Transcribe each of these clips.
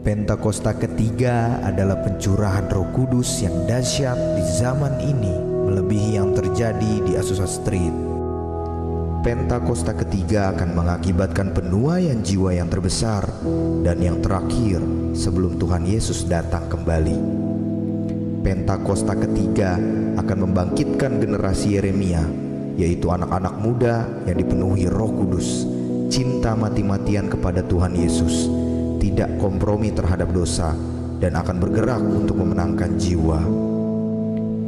Pentakosta ketiga adalah pencurahan Roh Kudus yang dahsyat di zaman ini, melebihi yang terjadi di Azusa Street. Pentakosta ketiga akan mengakibatkan penuaian jiwa yang terbesar dan yang terakhir sebelum Tuhan Yesus datang kembali. Pentakosta ketiga akan membangkitkan generasi Yeremia, yaitu anak-anak muda yang dipenuhi Roh Kudus, cinta mati-matian kepada Tuhan Yesus, tidak kompromi terhadap dosa, dan akan bergerak untuk memenangkan jiwa.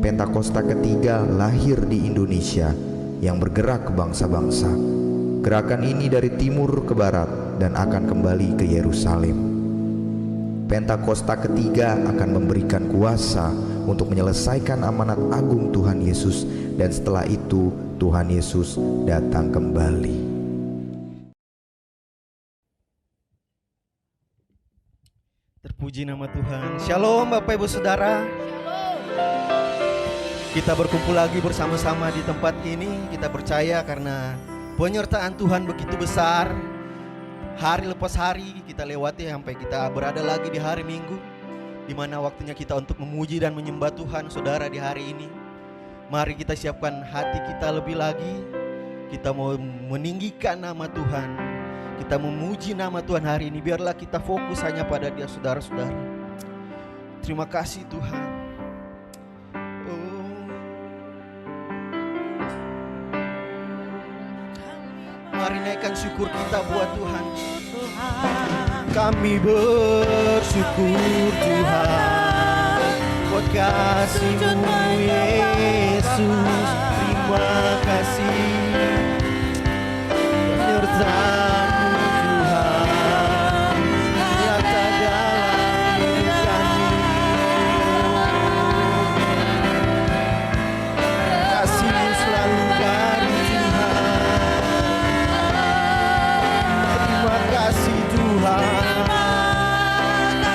Pentakosta ketiga lahir di Indonesia yang bergerak ke bangsa-bangsa. Gerakan ini dari timur ke barat dan akan kembali ke Yerusalem. Pentakosta ketiga akan memberikan kuasa untuk menyelesaikan amanat agung Tuhan Yesus, dan setelah itu Tuhan Yesus datang kembali. Terpuji nama Tuhan. Shalom Bapak Ibu Saudara. Kita berkumpul lagi bersama-sama di tempat ini. Kita percaya karena penyertaan Tuhan begitu besar. Hari lepas hari kita lewati sampai kita berada lagi di hari Minggu, di mana waktunya kita untuk memuji dan menyembah Tuhan. Saudara, di hari ini mari kita siapkan hati kita lebih lagi. Kita mau meninggikan nama Tuhan, kita memuji nama Tuhan hari ini. Biarlah kita fokus hanya pada Dia, saudara-saudara. Terima kasih Tuhan. Mari naikkan syukur kita buat Tuhan. Kami bersyukur Tuhan buat kasih-Mu Yesus. Terima kasih penyertaan-Mu Tuhan nyata dalam hidup kami. Kasih-Mu selalu baru Tuhan. Terima kasih Tuhan.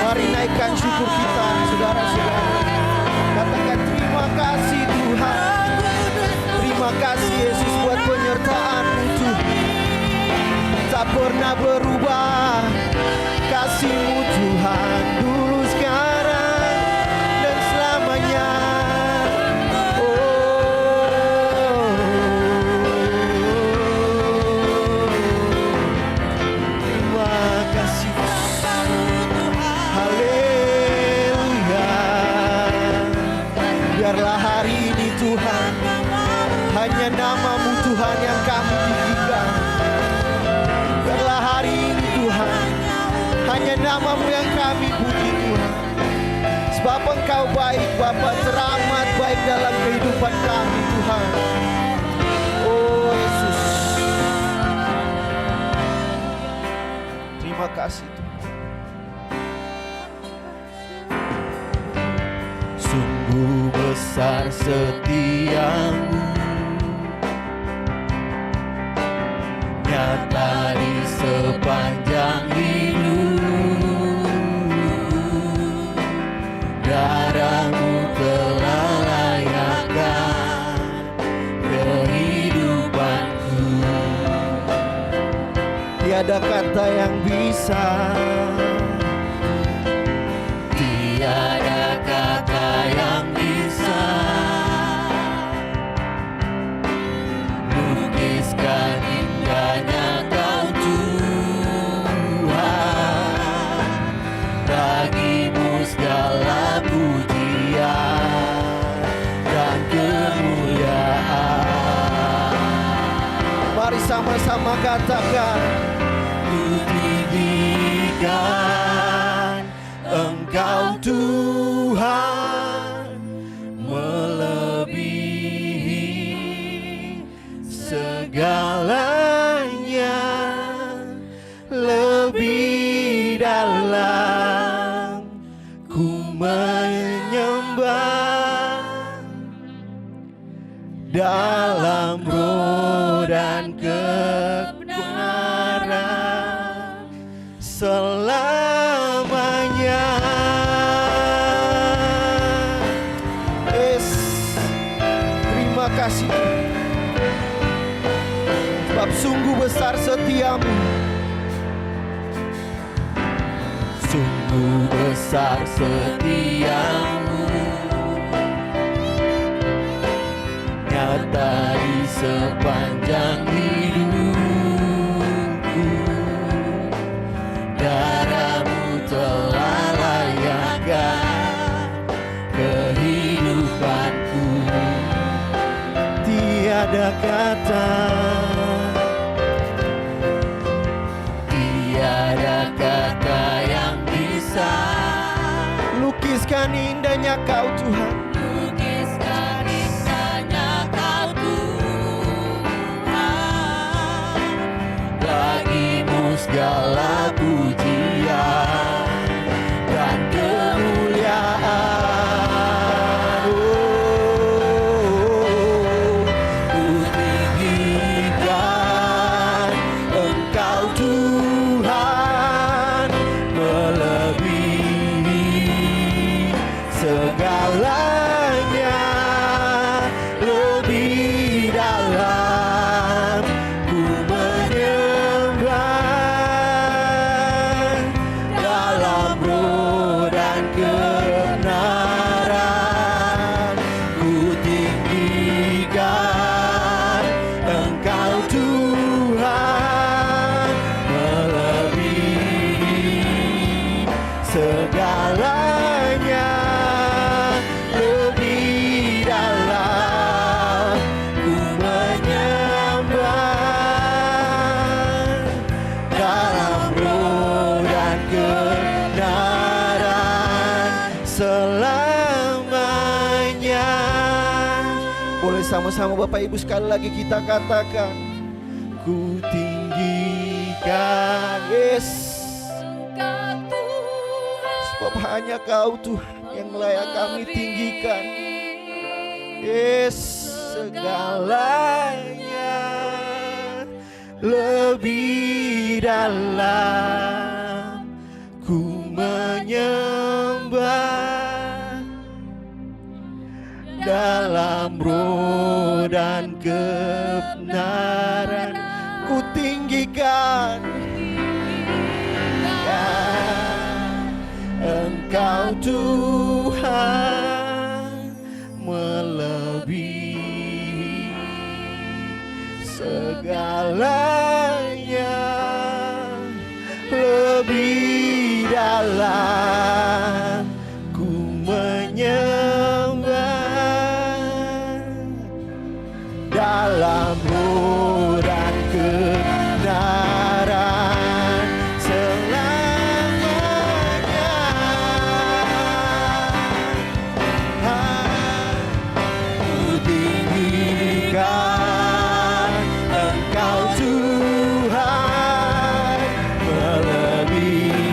Mari naikkan syukur kita, saudara-saudara. Katakan terima kasih Tuhan. Terima kasih Yesus buat penyertaan-Mu Tuhan. Tak pernah berubah kasih-Mu Tuhan, dulu, sekarang, dan selamanya. Terima kasih Haleluya. Biarlah hari ini Tuhan, hanya nama-Mu Tuhan yang kami tinggikan. Biarlah hari ini Tuhan, hanya nama-Mu yang kami puji Tuhan. Sebab Engkau baik Bapa, teramat baik dalam kehidupan kami Tuhan. Oh Yesus, terima kasih Tuhan. Sungguh besar setia-Mu, nyata di sepanjang hidup. Darah-Mu telah layakkan kehidupanku. Tiada kata yang bisa, tiada kata yang bisa lukiskan indahnya Kau Tuhan. Bagi-Mu segala pujian dan kemuliaan. Mari sama-sama katakan, ku tinggikan Engkau Tuhan, melebihi segalanya, lebih dalam ku menyembah dalam roh dan kebenaran selamanya. Terima kasih sebab sungguh besar setia-Mu. Sungguh besar setiamu, nyata di sepanjang hidupku. Darahmu telah layakkan kehidupanku. Tiada kata, tiada kata yang bisa lukiskan indahnya Kau Tuhan. lukiskan indahnya Kau Tuhan. Bagimu segala pujian dan kemuliaan. Ku tinggikan Engkau Tuhan, melebihi segalanya, lebih dalam ku menyembah, dalam roh dan kebenaran. Ku tinggikan Engkau Tuhan, melebihi segalanya, lebih dalam ku menyembah, dalam roh dan kebenaran selamanya. Boleh sama-sama Bapak Ibu sekali lagi kita katakan, ku tinggikan sebab hanya Kau Tuhan yang layak kami tinggikan. Segalanya, lebih dalam ku menyembah, dalam roh dan kebenaran. Ku tinggikan Engkau Tuhan, melebihi segalanya, lebih dalam ku menyembah, dalam roh dan kebenaran selamanya. Ku tinggikan Engkau Tuhan, melebihi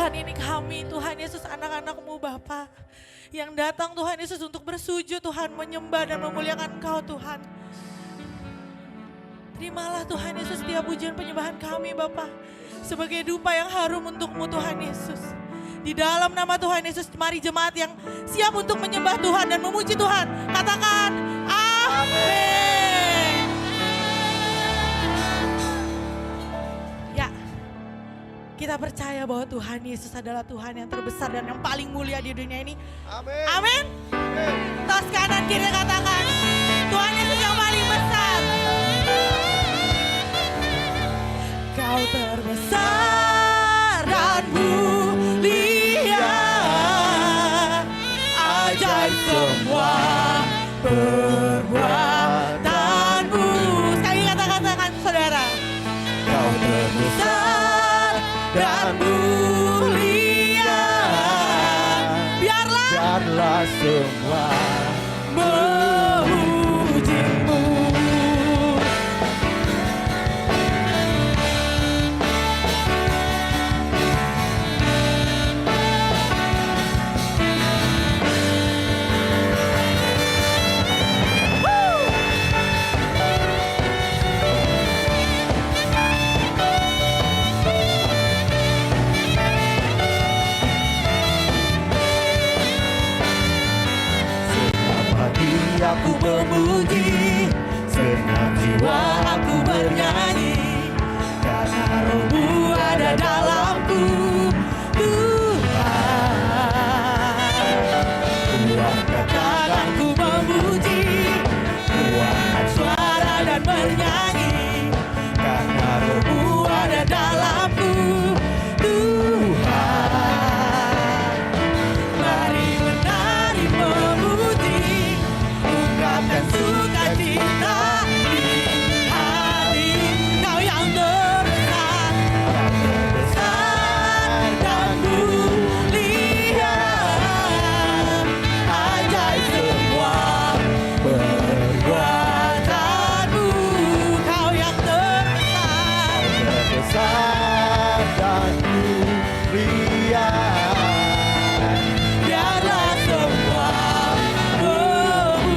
Tuhan ini kami, Tuhan Yesus anak-anak-Mu Bapa. Yang datang Tuhan Yesus untuk bersujud Tuhan, menyembah dan memuliakan Engkau Tuhan. Terimalah Tuhan Yesus setiap pujian penyembahan kami Bapa. Sebagai dupa yang harum untuk-Mu Tuhan Yesus. Di dalam nama Tuhan Yesus, mari jemaat yang siap untuk menyembah Tuhan dan memuji Tuhan. Katakan amin. Ya, kita percaya bahwa Tuhan Yesus adalah Tuhan yang terbesar dan yang paling mulia di dunia ini. Amin. Amin. Tas kanan kiri katakan, Tuhan Yesus yang paling besar. Kau terbesar dan mulia, ajaib semua perbuatanmu. Sekali katakan saudara. Kau terbesar dan mulia, biarlah semua memujimu. aku memuji, senang jiwa aku bernyanyi, karena Roh-Mu ada dalamku, Tuhan. Kuangkat tanganku memuji, kuangkat suara dan bernyanyi, karena Roh-Mu ada dalamku, Tuhan. Mari menari memuji, ungkapkan sukacita di hati. Kau yang terbesar, Kau terbesar dan mulia, ajaib semua perbuatanmu. Kau yang terbesar, terbesar dan mulia, biarlah semua memujimu.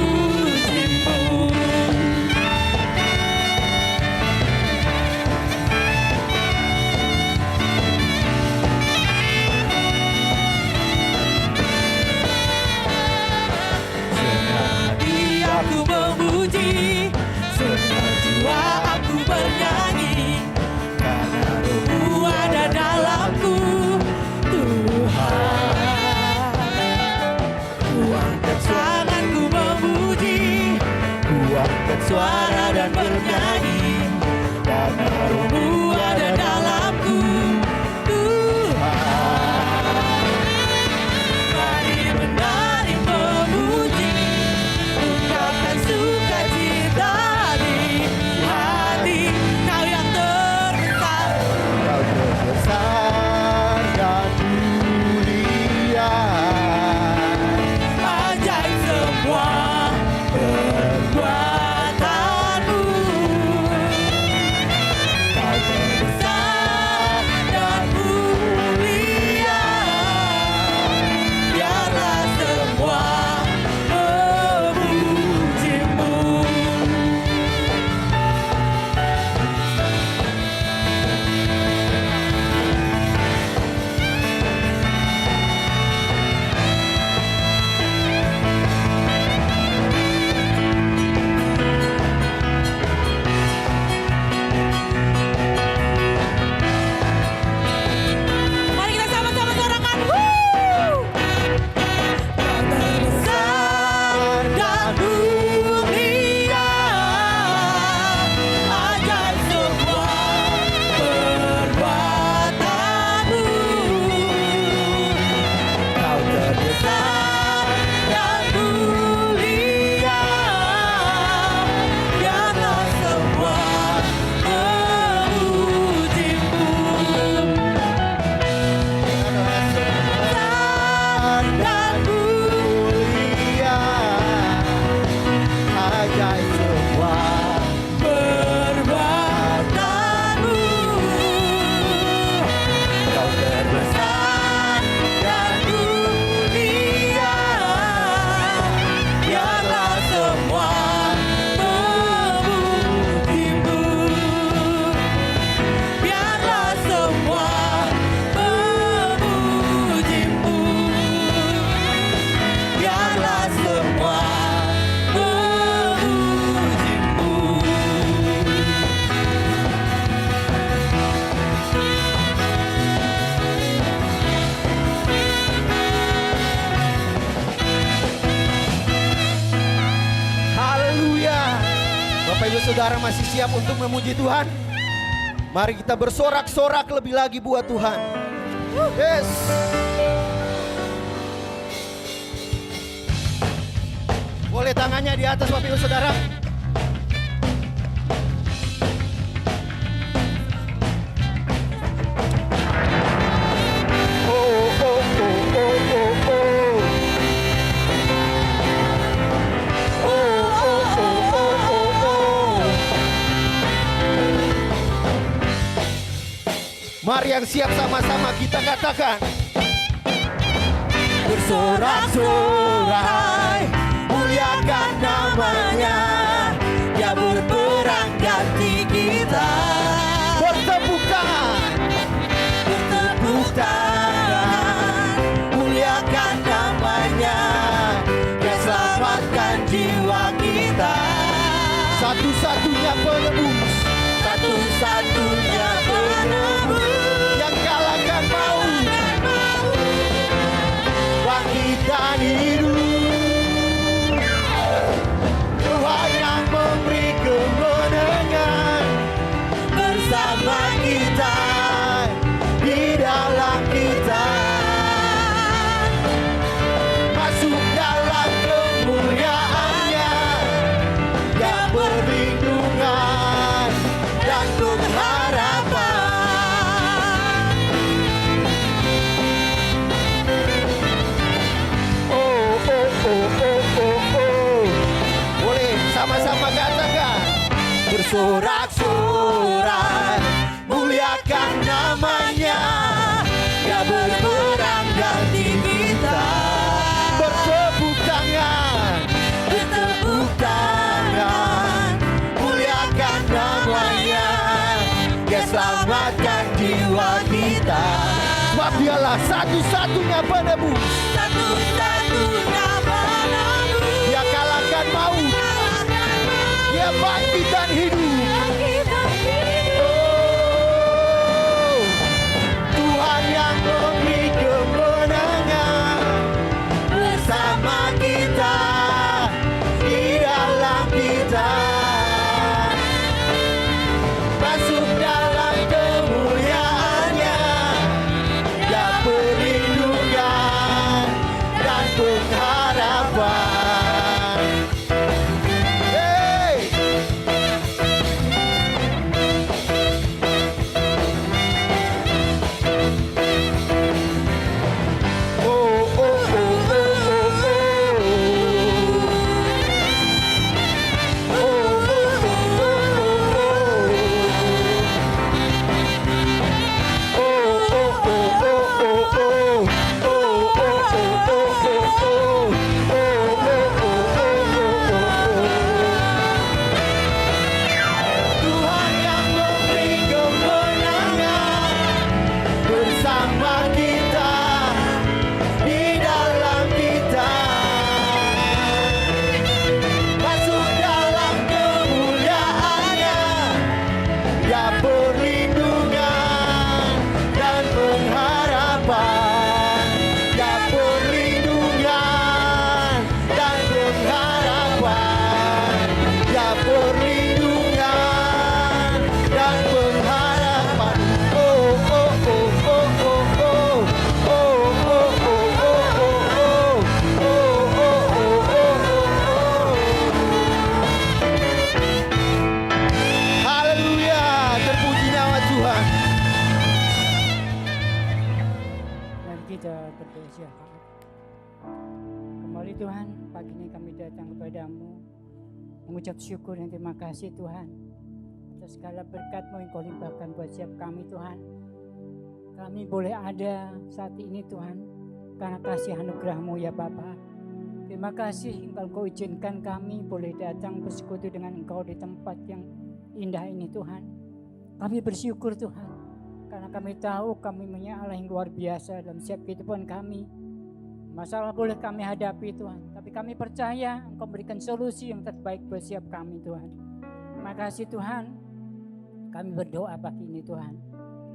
Senang hati aku memuji, senang jiwa aku bernyanyi, karena Roh-Mu ada dalamku, Tuhan. Kuangkat tanganku memuji, kuangkat suara dan bernyanyi, karena Roh-Mu ada dalamku, Tuhan. Mari menari memuji, ungkapkan sukacita di hati. Kau yang terbesar, Kau terbesar dan mulia, ajaib semua perbuatanmu. saudara masih siap untuk memuji Tuhan? Mari kita bersorak-sorak lebih lagi buat Tuhan. Yes. Boleh tangannya di atas Bapak Ibu Saudara. Mari yang siap sama-sama kita katakan. Bersorak-sorai, muliakan namanya, Dia berperang ganti kita. Bertepuk tangan, Bertepuk tangan, muliakan namanya, Dia selamatkan jiwa kita. satu-satunya penebus, Satu-satunya penebus yang kalahkan maut, bangkitan hidup. Tuhan yang memberi kemenangan bersama kita, di dalam kita. Masuk dalam kemuliaan-Nya yang perlindungan dan pengharapan. Oh, oh, oh, oh, oh, oh. Boleh sama-sama katakan. Bersorak-sorai, muliakan namanya, Dia berperang ganti kita. bertepuk tangan, Bertepuk tangan, muliakan namanya, Dia selamatkan jiwa kita. sebab Dialah satu-satunya penebus. Satu-satunya penebus, Dia kalahkan maut, Dia bangkit dan hidup. kita hidup. Oh, Tuhan yang memberi kemenangan bersama kita, di dalam kita. Masuk dalam kemuliaan-Nya, Dia perlindungan dan pengharapan. Hey! Oh, oh, oh, oh, oh, oh. Oh, oh, Tuhan yang memberi kemenangan bersama kita, di dalam kita. Masuk dalam kemuliaan-Nya, Dia perlindungan dan pengharapan. Dia perlindungan dan pengharapan. Dia perlindungan dan pengharapan. Oh, oh, oh, oh, oh, oh. Oh, oh, oh, oh, oh, oh. Oh, oh, oh, oh, oh. Haleluya, terpuji nama Tuhan. Mari kita berdoa. Kembali Tuhan, pagi ini kami datang kepadamu mengucap syukur dan terima kasih Tuhan atas segala berkat-Mu yang Kau limpahkan buat setiap kami Tuhan. Kami boleh ada saat ini Tuhan karena kasih anugerah-Mu ya Bapa. Terima kasih Engkau izinkan kami boleh datang bersekutu dengan Engkau di tempat yang indah ini Tuhan. Kami bersyukur Tuhan karena kami tahu kami punya Allah yang luar biasa dalam setiap kehidupan kami. Masalah boleh kami hadapi Tuhan, tapi kami percaya Engkau berikan solusi yang terbaik buat setiap kami Tuhan. Terima kasih Tuhan. Kami berdoa pagi ini Tuhan.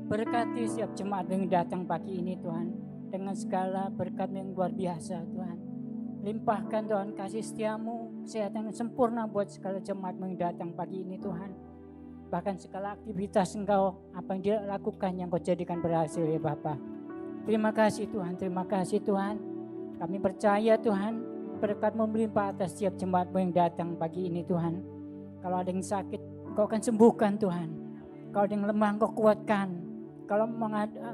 Berkati setiap jemaat yang datang pagi ini Tuhan, dengan segala berkat yang luar biasa Tuhan. limpahkan Tuhan kasih setiamu, kesehatan yang sempurna buat segala jemaat-Mu yang datang pagi ini Tuhan. Bahkan segala aktivitas Engkau, apa yang dia lakukan yang Kau jadikan berhasil ya Bapa. Terima kasih Tuhan, terima kasih Tuhan. Kami percaya Tuhan, berkat-Mu melimpah atas setiap jemaat-Mu yang datang pagi ini Tuhan. Kalau ada yang sakit, Engkau akan sembuhkan Tuhan. Kalau ada yang lemah, Engkau kuatkan. Kalau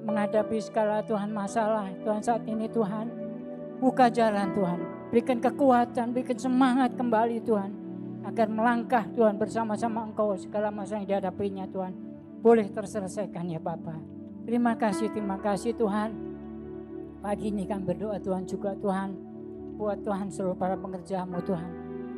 menghadapi segala Tuhan masalah, Tuhan saat ini Tuhan, buka jalan Tuhan. Berikan kekuatan, berikan semangat kembali Tuhan. Agar melangkah Tuhan bersama-sama Engkau segala masalah yang dihadapinya Tuhan. Boleh terselesaikan ya Bapa. Terima kasih Tuhan. Pagi ini kami berdoa Tuhan juga Tuhan. Buat Tuhan seluruh para pengerja-Mu Tuhan.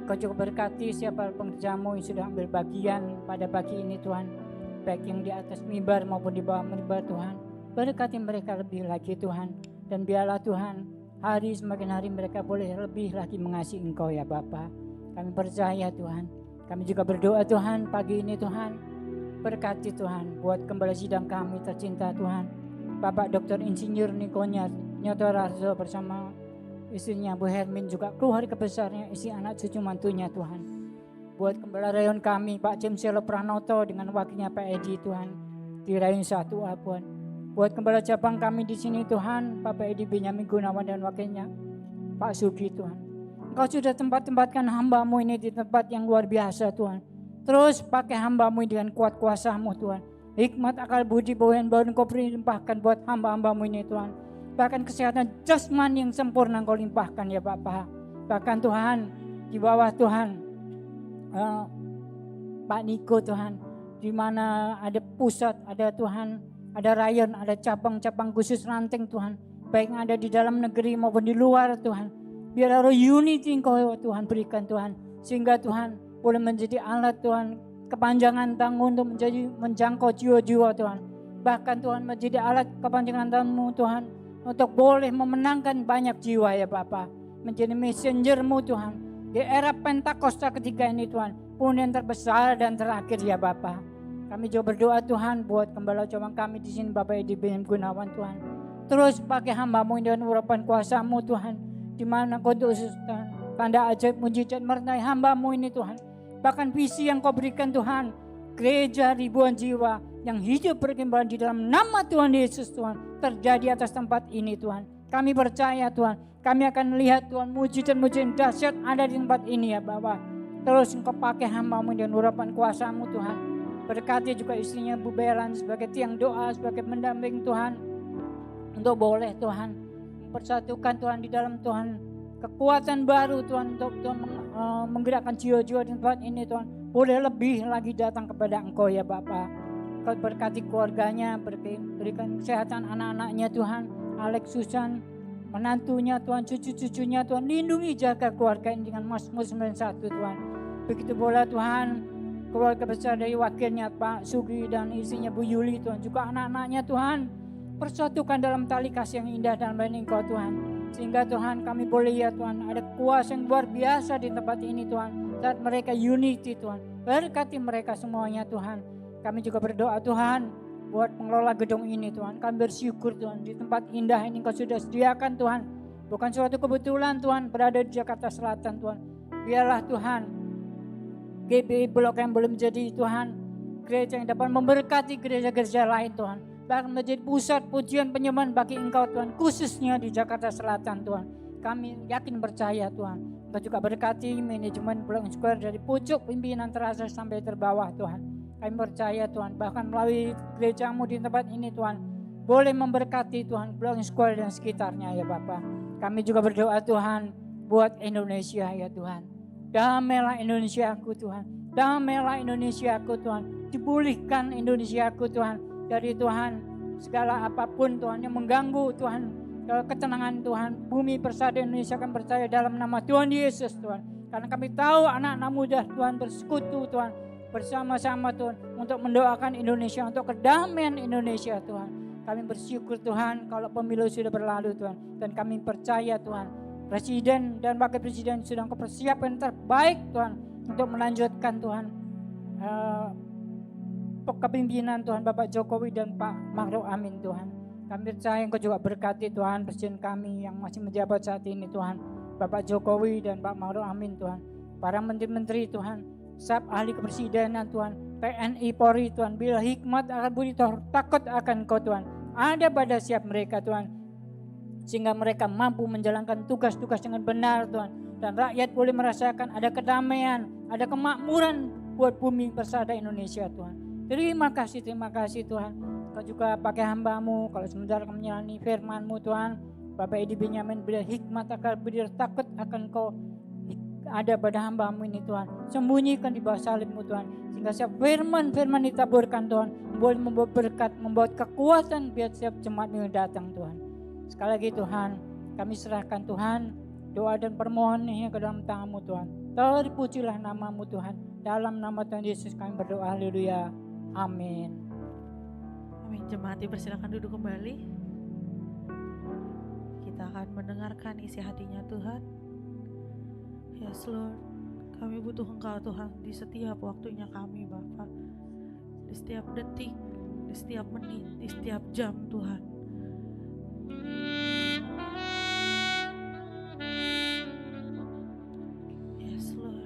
Kau juga berkati siapa pengerja-Mu yang sudah ambil bagian pada pagi ini Tuhan. Baik yang di atas mimbar maupun di bawah mimbar Tuhan. Berkati mereka lebih lagi Tuhan. Dan biarlah Tuhan hari semakin hari mereka boleh lebih lagi mengasihi Engkau ya Bapa. Kami percaya Tuhan. Kami juga berdoa Tuhan pagi ini Tuhan. Berkati Tuhan buat kembali sidang kami tercinta Tuhan. Bapak Dr. Insinyur Niko Nyoto Rarso bersama istrinya Bu Hermin juga keluarga besarnya, isi anak cucu mantunya Tuhan. Buat kembali rayon kami Pak Cemselo Pranoto dengan wakilnya Pak Edi Tuhan. Di rayon 1A Tuhan. Buat kembali cabang kami di sini Tuhan. Bapak Edi Benyamin Gunawan dan wakilnya Pak Sugi Tuhan. Engkau sudah tempatkan hamba-Mu ini di tempat yang luar biasa Tuhan. Terus pakai hamba-Mu dengan kuat kuasa-Mu Tuhan. Hikmat, akal, budi, bawahan baru Engkau limpahkan buat hamba-hamba-Mu ini Tuhan. Bahkan kesehatan jasmani yang sempurna Engkau limpahkan ya Bapak. Bahkan Tuhan di bawah Tuhan Pak Niko Tuhan. Di mana ada pusat, ada Tuhan, ada rayon, ada cabang-cabang khusus ranting Tuhan. Baik yang ada di dalam negeri maupun di luar Tuhan. Biar roh unity Engkau Tuhan berikan Tuhan. Sehingga Tuhan boleh menjadi alat Tuhan. Kepanjangan tangan untuk menjangkau jiwa-jiwa Tuhan. Bahkan Tuhan menjadi alat kepanjangan tangan-Mu Tuhan. Untuk boleh memenangkan banyak jiwa ya Bapa. Menjadi messenger-Mu Tuhan. Di era Pentakosta ketiga ini Tuhan. Pun yang terbesar dan terakhir ya Bapa. Kami juga berdoa Tuhan buat kembali cabang kami di sini Bapak Edi Benyamin Gunawan Tuhan. Terus pakai hamba-Mu dengan urapan kuasa-Mu Tuhan. Di mana Kau tanda ajaib mujizat menyertai hamba-Mu ini Tuhan. Bahkan visi yang Kau berikan Tuhan. Gereja ribuan jiwa yang hidup berkembang di dalam nama Tuhan Yesus Tuhan. Terjadi atas tempat ini Tuhan. Kami percaya Tuhan. Kami akan lihat Tuhan mujizat-mujizat dahsyat ada di tempat ini ya Bapak. Terus Engkau pakai hamba-Mu dan urapan kuasa-Mu Tuhan. Berkati juga istrinya Bu Belan sebagai tiang doa, sebagai pendamping Tuhan. Untuk boleh Tuhan persatukan Tuhan di dalam Tuhan kekuatan baru Tuhan untuk Tuhan menggerakkan jiwa-jiwa di tempat ini Tuhan. Boleh lebih lagi datang kepada Engkau ya Bapa. Kau berkati keluarganya, berikan kesehatan anak-anaknya Tuhan. Alex Susan, menantunya Tuhan, cucu-cucunya Tuhan. Lindungi jaga keluarga ini dengan Mazmur 91 Tuhan. Begitu pula Tuhan keluarga besar dari wakilnya Pak Sugi dan istrinya Bu Yuli Tuhan. Juga anak-anaknya Tuhan. Persatukan dalam tali kasih yang indah dan baik Engkau Tuhan. Sehingga Tuhan kami boleh ya Tuhan. Ada kuasa yang luar biasa di tempat ini Tuhan. Saat mereka unity Tuhan. Berkati mereka semuanya Tuhan. Kami juga berdoa Tuhan. Buat pengelola gedung ini Tuhan. Kami bersyukur Tuhan. Di tempat indah ini Engkau sudah sediakan Tuhan. Bukan suatu kebetulan Tuhan. Berada di Jakarta Selatan Tuhan. Biarlah Tuhan. GBI Blok yang belum menjadi Tuhan. Gereja yang dapat memberkati gereja-gereja lain Tuhan. Bahkan menjadi pusat pujian penyembahan bagi Engkau Tuhan. Khususnya di Jakarta Selatan Tuhan. Kami yakin percaya Tuhan. Engkau juga berkati manajemen Blok Square dari pucuk pimpinan terasa sampai terbawah Tuhan. Kami percaya Tuhan. Bahkan melalui gereja-Mu di tempat ini Tuhan. Boleh memberkati Tuhan Blok Square dan sekitarnya ya Bapa. Kami juga berdoa Tuhan. Buat Indonesia ya Tuhan. Damailah Indonesiaku Tuhan. Damailah Indonesiaku Tuhan. Dipulihkan Indonesiaku Tuhan. Dari Tuhan segala apapun Tuhan yang mengganggu Tuhan ketenangan Tuhan. Bumi persada Indonesia akan percaya dalam nama Tuhan Yesus Tuhan. Karena kami tahu anak-anak muda Tuhan bersekutu Tuhan. Bersama-sama Tuhan untuk mendoakan Indonesia. Untuk kedamaian Indonesia Tuhan. Kami bersyukur Tuhan kalau pemilu sudah berlalu Tuhan. Dan kami percaya Tuhan. Presiden dan wakil presiden sudah mempersiapkan terbaik Tuhan. Untuk melanjutkan Tuhan. Kepimpinan Tuhan Bapak Jokowi dan Pak Ma'ruf Amin Tuhan. Kami percaya Engkau juga berkati Tuhan presiden kami yang masih menjabat saat ini Tuhan. Bapak Jokowi dan Pak Ma'ruf Amin Tuhan. Para menteri-menteri Tuhan, staf ahli kepresidenan Tuhan, TNI Polri Tuhan, bila hikmat akan budi takut akan Kau Tuhan, ada pada siap mereka Tuhan, sehingga mereka mampu menjalankan tugas-tugas dengan benar Tuhan, dan rakyat boleh merasakan ada kedamaian, ada kemakmuran buat bumi persada Indonesia Tuhan. Terima kasih Tuhan. Kau juga pakai hamba-Mu kalau sebentar kau menyalani firman-Mu Tuhan. Bapak Edi Benyamin, bila hikmat akan budi takut akan Kau ada pada hamba-Mu ini Tuhan, sembunyikan di bawah salib-Mu Tuhan, sehingga setiap firman-firman ditaburkan Tuhan boleh membawa berkat, membawa kekuatan biar setiap jemaat yang datang Tuhan. Sekali lagi Tuhan, kami serahkan Tuhan doa dan permohonan ke dalam tangan-Mu Tuhan. Terpujilah nama-Mu Tuhan, dalam nama Tuhan Yesus kami berdoa, haleluya, amin. Amin. Jemaat dipersilakan duduk kembali. Kita akan mendengarkan isi hatinya Tuhan. Yes Lord, kami butuh Engkau Tuhan di setiap waktunya kami Bapa, di setiap detik, di setiap menit, di setiap jam Tuhan. Yes Lord.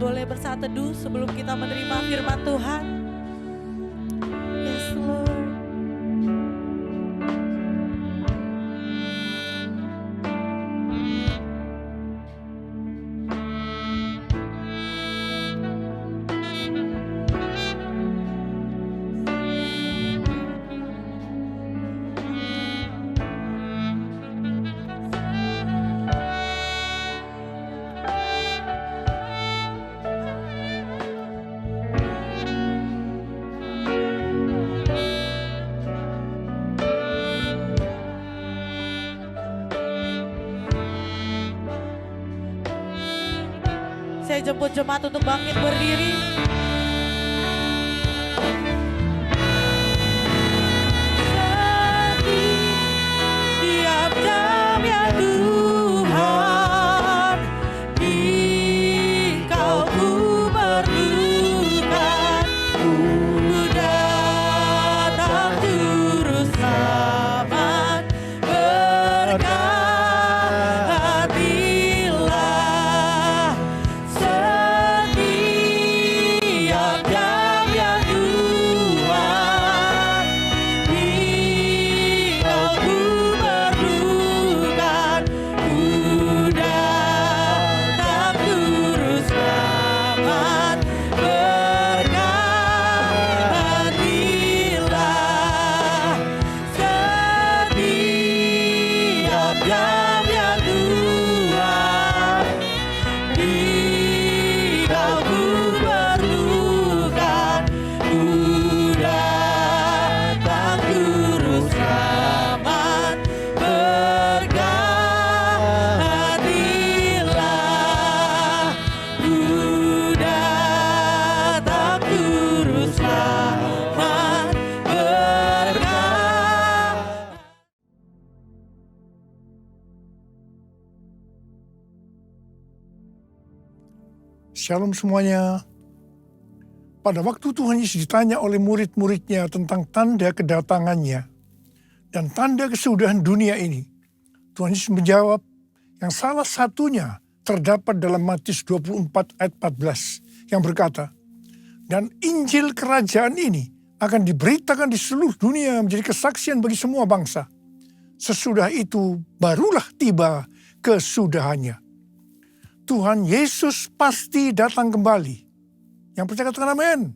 Boleh bersatu teduh sebelum kita menerima firman Tuhan. Yes Lord. Saya jemput jemaat untuk bangkit berdiri. Setiap jam ya Tuhan, di Kau Shalom semuanya. Pada waktu Tuhan Yesus ditanya oleh murid-muridnya tentang tanda kedatangannya dan tanda kesudahan dunia ini, Tuhan Yesus menjawab yang salah satunya terdapat dalam Matius 24 ayat 14 yang berkata, dan Injil kerajaan ini akan diberitakan di seluruh dunia menjadi kesaksian bagi semua bangsa. Sesudah itu barulah tiba kesudahannya. Tuhan Yesus pasti datang kembali. Yang percaya katakan amin.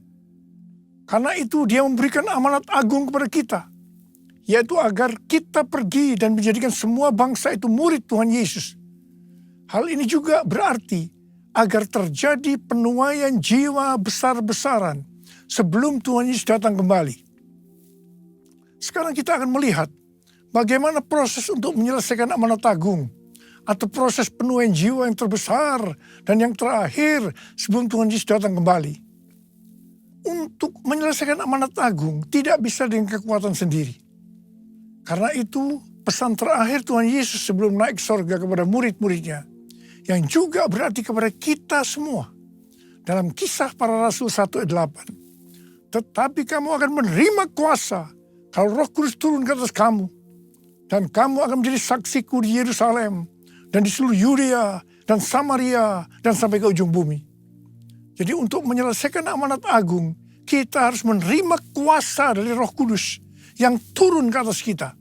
Karena itu dia memberikan amanat agung kepada kita, yaitu agar kita pergi dan menjadikan semua bangsa itu murid Tuhan Yesus. Hal ini juga berarti agar terjadi penuaian jiwa besar-besaran sebelum Tuhan Yesus datang kembali. Sekarang kita akan melihat bagaimana proses untuk menyelesaikan amanat agung atau proses penuaian jiwa yang terbesar dan yang terakhir sebelum Tuhan Yesus datang kembali. Untuk menyelesaikan amanat agung tidak bisa dengan kekuatan sendiri. Karena itu pesan terakhir Tuhan Yesus sebelum naik surga kepada murid-muridnya, yang juga berarti kepada kita semua. Dalam Kisah Para Rasul 1 ayat 8. Tetapi kamu akan menerima kuasa kalau Roh Kudus turun ke atas kamu. Dan kamu akan menjadi saksiku di Yerusalem dan di seluruh Yudea dan Samaria dan sampai ke ujung bumi. Jadi untuk menyelesaikan amanat agung, kita harus menerima kuasa dari Roh Kudus yang turun ke atas kita.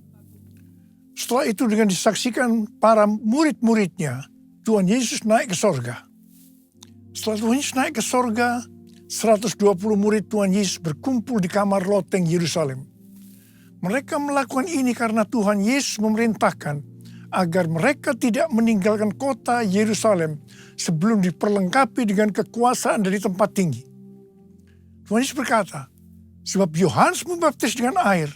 Setelah itu dengan disaksikan para murid-muridnya, Tuhan Yesus naik ke sorga. Setelah Tuhan Yesus naik ke sorga, 120 murid Tuhan Yesus berkumpul di kamar loteng Yerusalem. Mereka melakukan ini karena Tuhan Yesus memerintahkan agar mereka tidak meninggalkan kota Yerusalem sebelum diperlengkapi dengan kekuasaan dari tempat tinggi. Tuhan Yesus berkata, sebab Yohanes membaptis dengan air,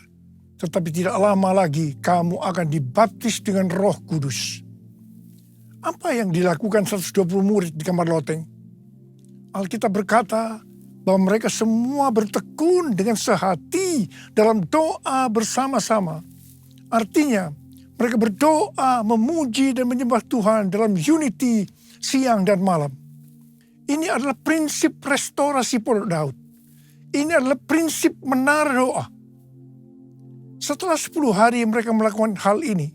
tetapi tidak lama lagi kamu akan dibaptis dengan Roh Kudus. Apa yang dilakukan 120 murid di kamar loteng? Alkitab berkata bahwa mereka semua bertekun dengan sehati dalam doa bersama-sama. Artinya, mereka berdoa, memuji dan menyembah Tuhan dalam unity siang dan malam. Ini adalah prinsip restorasi Pondok Daud. Ini adalah prinsip menara doa. Setelah 10 hari mereka melakukan hal ini,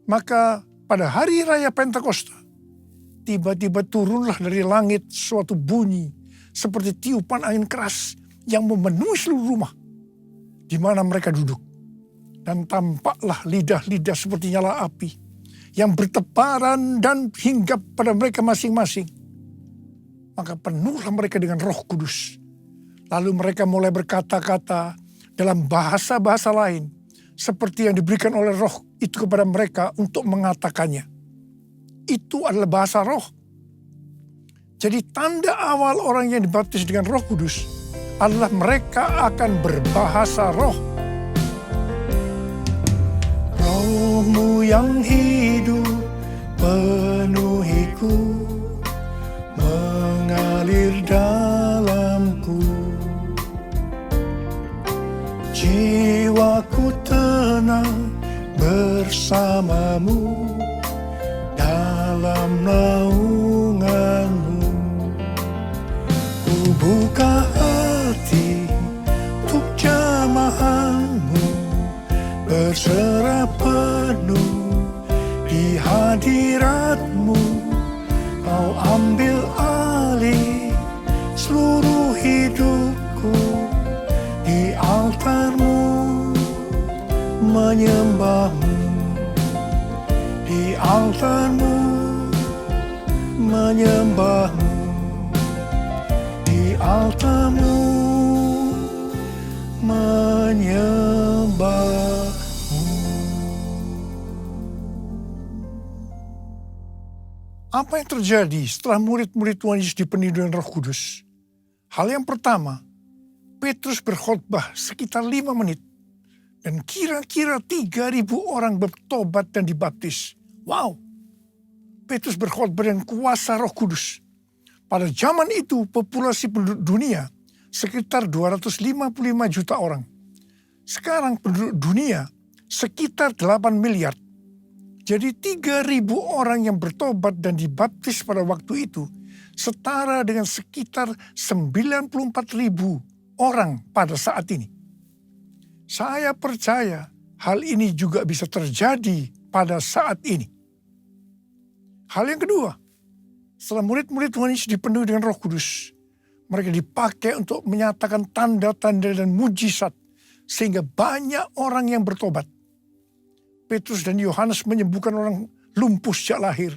maka pada hari raya Pentakosta, tiba-tiba turunlah dari langit suatu bunyi seperti tiupan angin keras yang memenuhi seluruh rumah di mana mereka duduk. Dan tampaklah lidah-lidah seperti nyala api yang bertebaran dan hinggap pada mereka masing-masing. Maka penuhlah mereka dengan Roh Kudus. Lalu mereka mulai berkata-kata dalam bahasa-bahasa lain seperti yang diberikan oleh Roh itu kepada mereka untuk mengatakannya. Itu adalah bahasa Roh. Jadi tanda awal orang yang dibaptis dengan Roh Kudus adalah mereka akan berbahasa roh. Rohmu yang hidup penuhiku, mengalir dalamku. Jiwaku tenang bersamamu dalam naunganmu. Ku buka hati untuk jamahanmu, berserah penuh di hadiratmu. Kau ambil alih seluruh hidupku, di altarmu menyembahmu, di altarmu menyembahmu, di altarmu menyembahmu. Apa yang terjadi setelah murid-murid Tuhan Yesus dipenuhi dengan Roh Kudus? Hal yang pertama, Petrus berkhotbah sekitar 5 menit. Dan kira-kira 3.000 orang bertobat dan dibaptis. Wow! Petrus berkhotbah dengan kuasa Roh Kudus. Pada zaman itu populasi penduduk dunia sekitar 255 juta orang. Sekarang penduduk dunia sekitar 8 miliar. Jadi 3.000 orang yang bertobat dan dibaptis pada waktu itu setara dengan sekitar 94.000 orang pada saat ini. Saya percaya hal ini juga bisa terjadi pada saat ini. Hal yang kedua, setelah murid-murid Tuhan Yesus dipenuhi dengan Roh Kudus, mereka dipakai untuk menyatakan tanda-tanda dan mujizat sehingga banyak orang yang bertobat. Petrus dan Yohanes menyembuhkan orang lumpuh sejak lahir.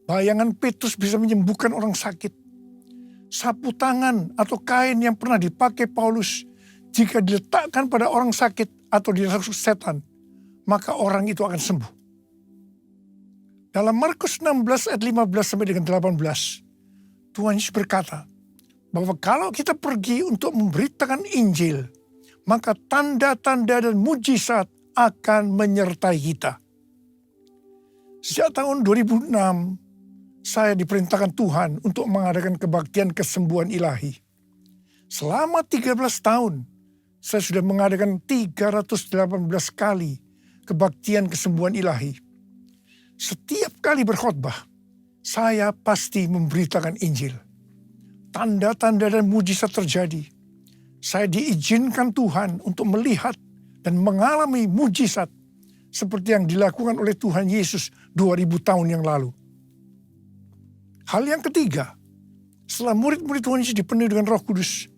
Bayangan Petrus bisa menyembuhkan orang sakit. Sapu tangan atau kain yang pernah dipakai Paulus, jika diletakkan pada orang sakit atau dirasuk setan, maka orang itu akan sembuh. Dalam Markus 16 ayat 15 sampai dengan 18, Tuhan Yesus berkata bahwa kalau kita pergi untuk memberitakan Injil, maka tanda-tanda dan mujizat akan menyertai kita. Sejak tahun 2006, saya diperintahkan Tuhan untuk mengadakan kebaktian kesembuhan ilahi. Selama 13 tahun, saya sudah mengadakan 318 kali kebaktian kesembuhan ilahi. Setiap kali berkhotbah, saya pasti memberitakan Injil. Tanda-tanda dan mujizat terjadi. Saya diizinkan Tuhan untuk melihat dan mengalami mujizat seperti yang dilakukan oleh Tuhan Yesus 2000 tahun yang lalu. Hal yang ketiga, setelah murid-murid Tuhan Yesus dipenuhi dengan Roh Kudus,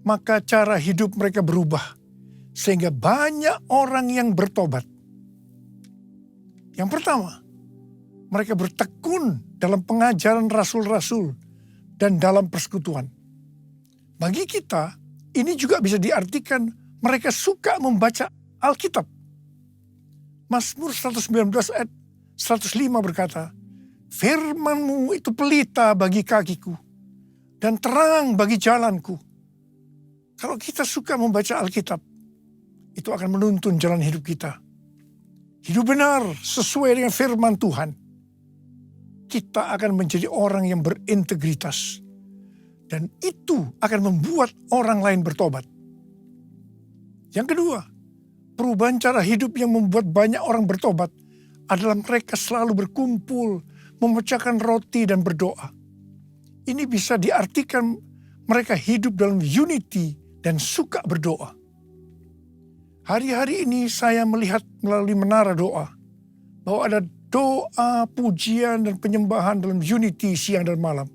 maka cara hidup mereka berubah sehingga banyak orang yang bertobat. Yang pertama, mereka bertekun dalam pengajaran rasul-rasul dan dalam persekutuan. Bagi kita, ini juga bisa diartikan mereka suka membaca Alkitab. Mazmur 119 ayat 105 berkata, "Firman-Mu itu pelita bagi kakiku dan terang bagi jalanku." Kalau kita suka membaca Alkitab, itu akan menuntun jalan hidup kita. Hidup benar sesuai dengan firman Tuhan. Kita akan menjadi orang yang berintegritas. Dan itu akan membuat orang lain bertobat. Yang kedua, perubahan cara hidup yang membuat banyak orang bertobat adalah mereka selalu berkumpul, memecahkan roti dan berdoa. Ini bisa diartikan mereka hidup dalam unity dan suka berdoa. Hari-hari ini saya melihat melalui menara doa bahwa ada doa, pujian, dan penyembahan dalam unity siang dan malam.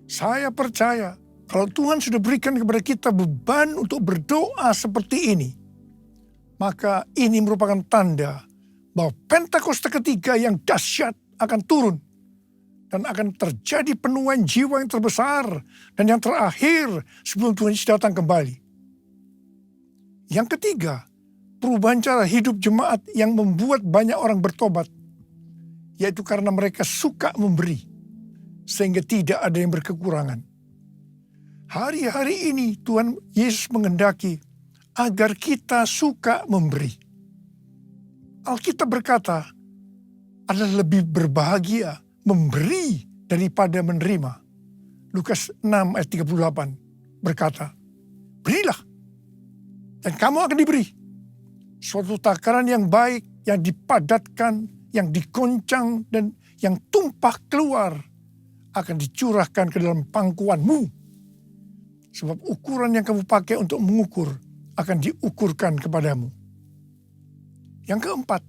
Saya percaya kalau Tuhan sudah berikan kepada kita beban untuk berdoa seperti ini, maka ini merupakan tanda bahwa Pentakosta ketiga yang dahsyat akan turun dan akan terjadi penuaian jiwa yang terbesar dan yang terakhir sebelum Tuhan Yesus datang kembali. Yang ketiga, perubahan cara hidup jemaat yang membuat banyak orang bertobat, yaitu karena mereka suka memberi, sehingga tidak ada yang berkekurangan. Hari-hari ini Tuhan Yesus menghendaki agar kita suka memberi. Alkitab berkata, adalah lebih berbahagia memberi daripada menerima. Lukas 6 ayat 38 berkata, "Berilah, dan kamu akan diberi. Suatu takaran yang baik, yang dipadatkan, yang digoncang, dan yang tumpah keluar akan dicurahkan ke dalam pangkuanmu. Sebab ukuran yang kamu pakai untuk mengukur akan diukurkan kepadamu." Yang keempat,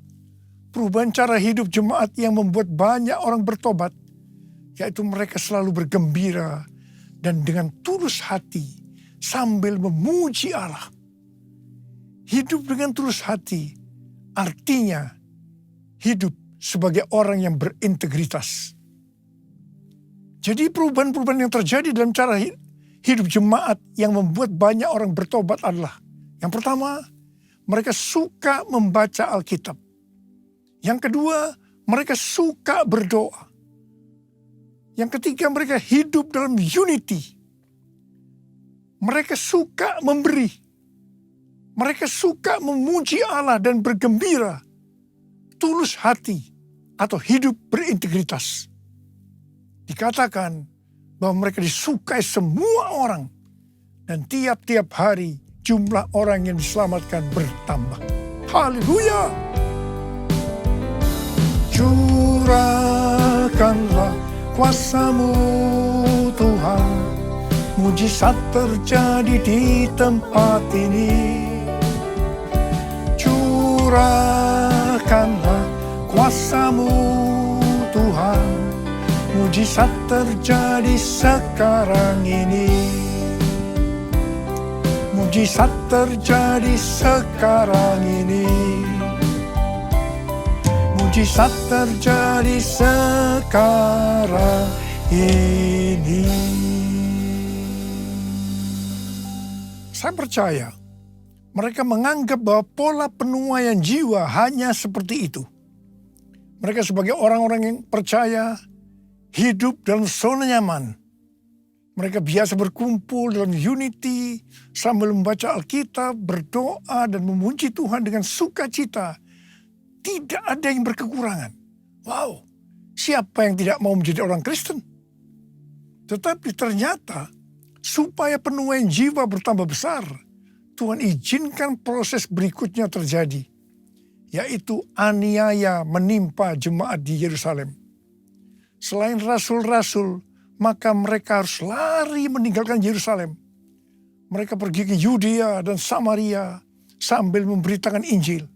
perubahan cara hidup jemaat yang membuat banyak orang bertobat, yaitu mereka selalu bergembira dan dengan tulus hati sambil memuji Allah. Hidup dengan tulus hati artinya hidup sebagai orang yang berintegritas. Jadi perubahan-perubahan yang terjadi dalam cara hidup jemaat yang membuat banyak orang bertobat adalah, yang pertama, mereka suka membaca Alkitab. Yang kedua, mereka suka berdoa. Yang ketiga, mereka hidup dalam unity. Mereka suka memberi. Mereka suka memuji Allah dan bergembira. Tulus hati atau hidup berintegritas. Dikatakan bahwa mereka disukai semua orang. Dan tiap-tiap hari jumlah orang yang diselamatkan bertambah. Haleluya! Curahkanlah kuasa-Mu Tuhan, mujizat terjadi di tempat ini. Curahkanlah kuasa-Mu Tuhan, mujizat terjadi sekarang ini. Mujizat terjadi sekarang ini. Mujizat terjadi sekarang ini. Saya percaya mereka menganggap bahwa pola penuaian jiwa hanya seperti itu. Mereka sebagai orang-orang yang percaya hidup dalam zona nyaman. Mereka biasa berkumpul dalam unity sambil membaca Alkitab, berdoa dan memuji Tuhan dengan sukacita. Tidak ada yang berkekurangan. Wow, siapa yang tidak mau menjadi orang Kristen? Tetapi ternyata supaya penuaian jiwa bertambah besar, Tuhan izinkan proses berikutnya terjadi, yaitu aniaya menimpa jemaat di Yerusalem. Selain rasul-rasul, maka mereka harus lari meninggalkan Yerusalem. Mereka pergi ke Yudea dan Samaria sambil memberitakan Injil.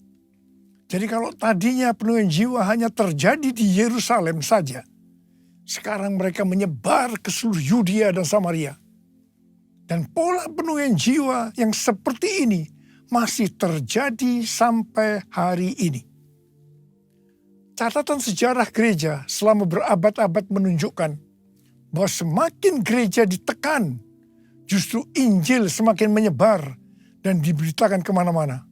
Jadi kalau tadinya penuaian jiwa hanya terjadi di Yerusalem saja, sekarang mereka menyebar ke seluruh Yudea dan Samaria. Dan pola penuaian jiwa yang seperti ini masih terjadi sampai hari ini. Catatan sejarah gereja selama berabad-abad menunjukkan bahwa semakin gereja ditekan, justru Injil semakin menyebar dan diberitakan kemana-mana.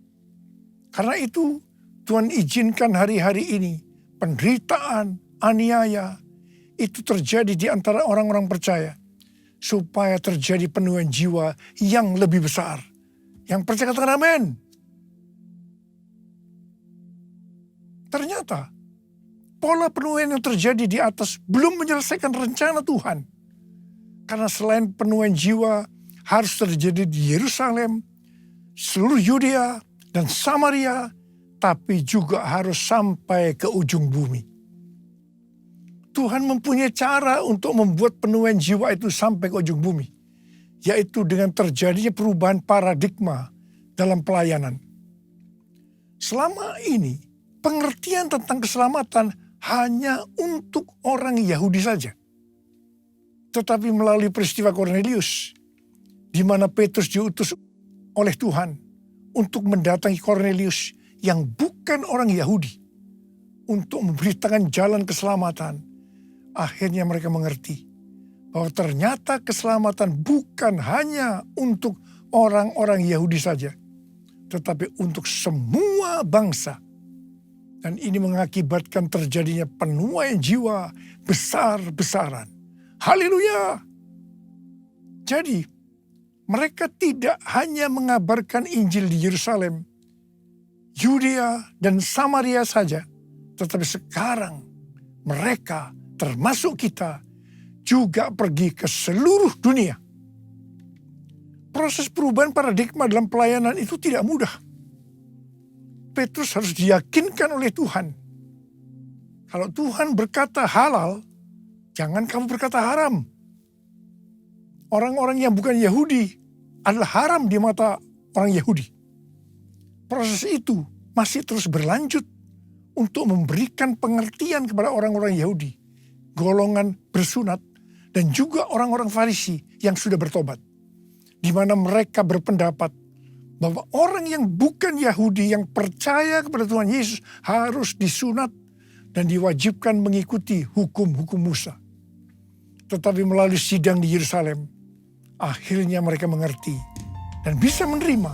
Karena itu Tuhan izinkan hari-hari ini penderitaan, aniaya itu terjadi di antara orang-orang percaya, supaya terjadi penuaian jiwa yang lebih besar. Yang percaya katakan amin. Ternyata pola penuaian yang terjadi di atas belum menyelesaikan rencana Tuhan. Karena selain penuaian jiwa harus terjadi di Yerusalem, seluruh Yudea dan Samaria, tapi juga harus sampai ke ujung bumi. Tuhan mempunyai cara untuk membuat penuaian jiwa itu sampai ke ujung bumi, yaitu dengan terjadinya perubahan paradigma dalam pelayanan. Selama ini, pengertian tentang keselamatan hanya untuk orang Yahudi saja. Tetapi melalui peristiwa Kornelius, di mana Petrus diutus oleh Tuhan untuk mendatangi Kornelius yang bukan orang Yahudi, untuk memberitakan jalan keselamatan, akhirnya mereka mengerti bahwa ternyata keselamatan bukan hanya untuk orang-orang Yahudi saja, tetapi untuk semua bangsa. Dan ini mengakibatkan terjadinya penuaian jiwa besar-besaran. Haleluya! Jadi, mereka tidak hanya mengabarkan Injil di Yerusalem, Yudea dan Samaria saja, tetapi sekarang mereka, termasuk kita, juga pergi ke seluruh dunia. Proses perubahan paradigma dalam pelayanan itu tidak mudah. Petrus harus diyakinkan oleh Tuhan. Kalau Tuhan berkata halal, jangan kamu berkata haram. Orang-orang yang bukan Yahudi adalah haram di mata orang Yahudi. Proses itu masih terus berlanjut untuk memberikan pengertian kepada orang-orang Yahudi, golongan bersunat, dan juga orang-orang Farisi yang sudah bertobat. Di mana mereka berpendapat bahwa orang yang bukan Yahudi yang percaya kepada Tuhan Yesus harus disunat dan diwajibkan mengikuti hukum-hukum Musa. Tetapi melalui sidang di Yerusalem, akhirnya mereka mengerti dan bisa menerima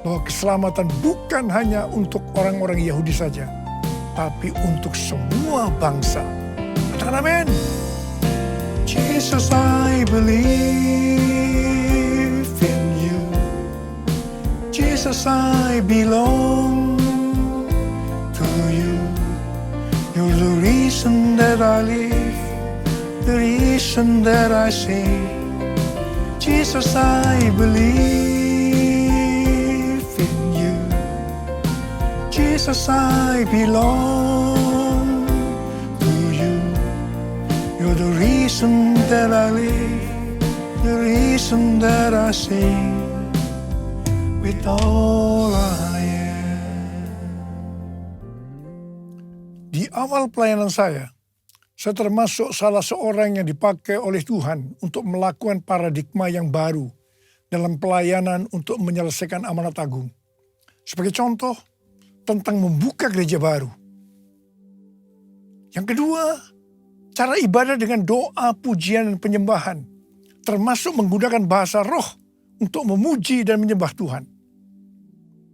bahwa keselamatan bukan hanya untuk orang-orang Yahudi saja, tapi untuk semua bangsa. Katakan amin. Jesus, I believe in you. Jesus, I belong to you. You're the reason that I live, the reason that I sing. Jesus, I believe in you. Jesus, I belong to you. You're the reason that I live, the reason that I sing with all I am. Di awal pelayanan saya termasuk salah seorang yang dipakai oleh Tuhan untuk melakukan paradigma yang baru dalam pelayanan untuk menyelesaikan amanat agung. Sebagai contoh, tentang membuka gereja baru. Yang kedua, cara ibadah dengan doa, pujian, dan penyembahan, termasuk menggunakan bahasa roh untuk memuji dan menyembah Tuhan.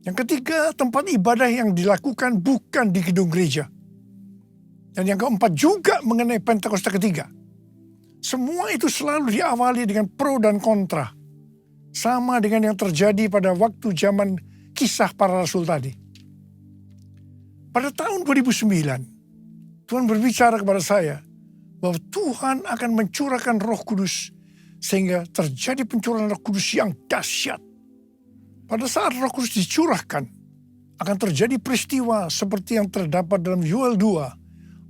Yang ketiga, tempat ibadah yang dilakukan bukan di gedung gereja. Dan yang keempat juga mengenai Pentakosta ketiga. Semua itu selalu diawali dengan pro dan kontra. Sama dengan yang terjadi pada waktu zaman kisah para rasul tadi. Pada tahun 2009, Tuhan berbicara kepada saya bahwa Tuhan akan mencurahkan Roh Kudus sehingga terjadi pencurahan Roh Kudus yang dahsyat. Pada saat Roh Kudus dicurahkan, akan terjadi peristiwa seperti yang terdapat dalam Yoel 2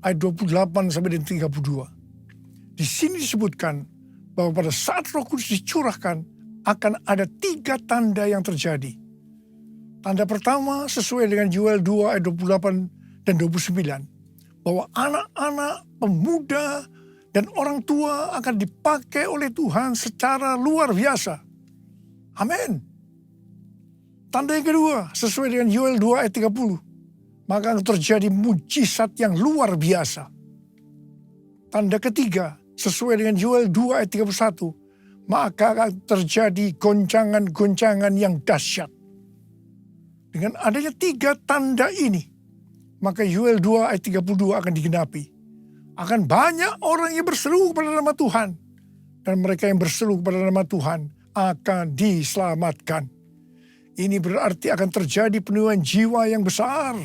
ayat 28 sampai 32. Di sini disebutkan bahwa pada saat Roh Kudus dicurahkan akan ada 3 tanda yang terjadi. Tanda pertama sesuai dengan Yoel 2 ayat 28 dan 29. Bahwa anak-anak, pemuda, dan orang tua akan dipakai oleh Tuhan secara luar biasa. Amin. Tanda yang kedua sesuai dengan Yoel 2 ayat 30. Maka akan terjadi mujizat yang luar biasa. Tanda ketiga sesuai dengan Yoel 2 ayat 31. Maka akan terjadi goncangan-goncangan yang dahsyat. Dengan adanya 3 tanda ini, maka Yoel 2 ayat 32 akan digenapi. Akan banyak orang yang berseru kepada nama Tuhan. Dan mereka yang berseru kepada nama Tuhan akan diselamatkan. Ini berarti akan terjadi penuaian jiwa yang besar.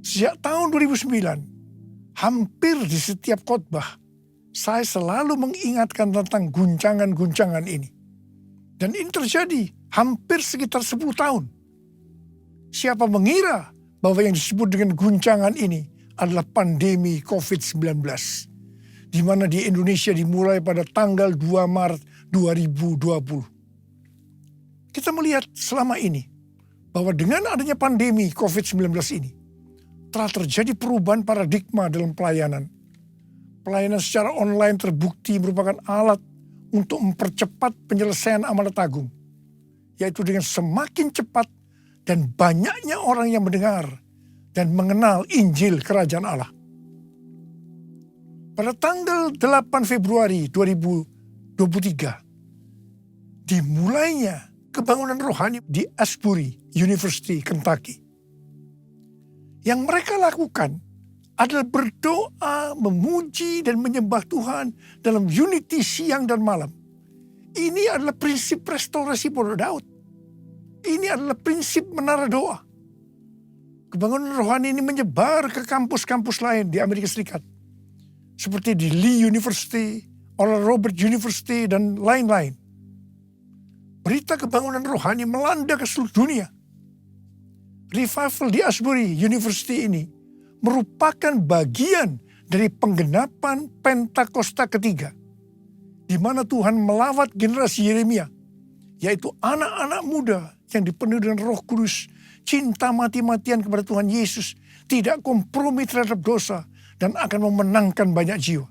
Sejak tahun 2009, hampir di setiap khotbah, saya selalu mengingatkan tentang guncangan-guncangan ini. Dan ini terjadi hampir sekitar 10 tahun. Siapa mengira bahwa yang disebut dengan guncangan ini adalah pandemi COVID-19. Di mana di Indonesia dimulai pada tanggal 2 Maret 2020. Kita melihat selama ini bahwa dengan adanya pandemi COVID-19 ini telah terjadi perubahan paradigma dalam pelayanan. Pelayanan secara online terbukti merupakan alat untuk mempercepat penyelesaian amanat agung. Yaitu dengan semakin cepat dan banyaknya orang yang mendengar dan mengenal Injil Kerajaan Allah. Pada tanggal 8 Februari 2023, dimulainya kebangunan rohani di Asbury University, Kentucky. Yang mereka lakukan adalah berdoa, memuji, dan menyembah Tuhan dalam unity siang dan malam. Ini adalah prinsip restorasi Pondok Daud. Ini adalah prinsip menara doa. Kebangunan rohani ini menyebar ke kampus-kampus lain di Amerika Serikat. Seperti di Lee University, Oral Roberts University, dan lain-lain. Berita kebangunan rohani melanda ke seluruh dunia. Revival di Asbury University ini merupakan bagian dari penggenapan Pentakosta ketiga. Di mana Tuhan melawat generasi Yeremia, yaitu anak-anak muda yang dipenuhi dengan Roh Kudus, cinta mati-matian kepada Tuhan Yesus, tidak kompromi terhadap dosa, dan akan memenangkan banyak jiwa.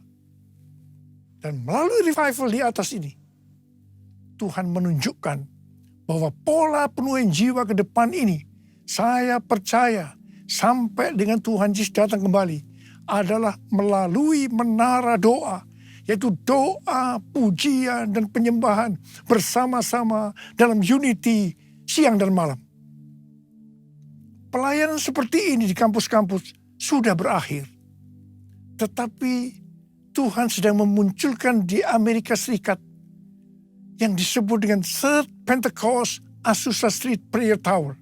Dan melalui revival di atas ini, Tuhan menunjukkan bahwa pola penuaian jiwa ke depan ini, saya percaya sampai dengan Tuhan Yesus datang kembali, adalah melalui menara doa, yaitu doa, pujian, dan penyembahan bersama-sama dalam unity siang dan malam. Pelayanan seperti ini di kampus-kampus sudah berakhir. Tetapi Tuhan sedang memunculkan di Amerika Serikat yang disebut dengan Third Pentecost Azusa Street Prayer Tower.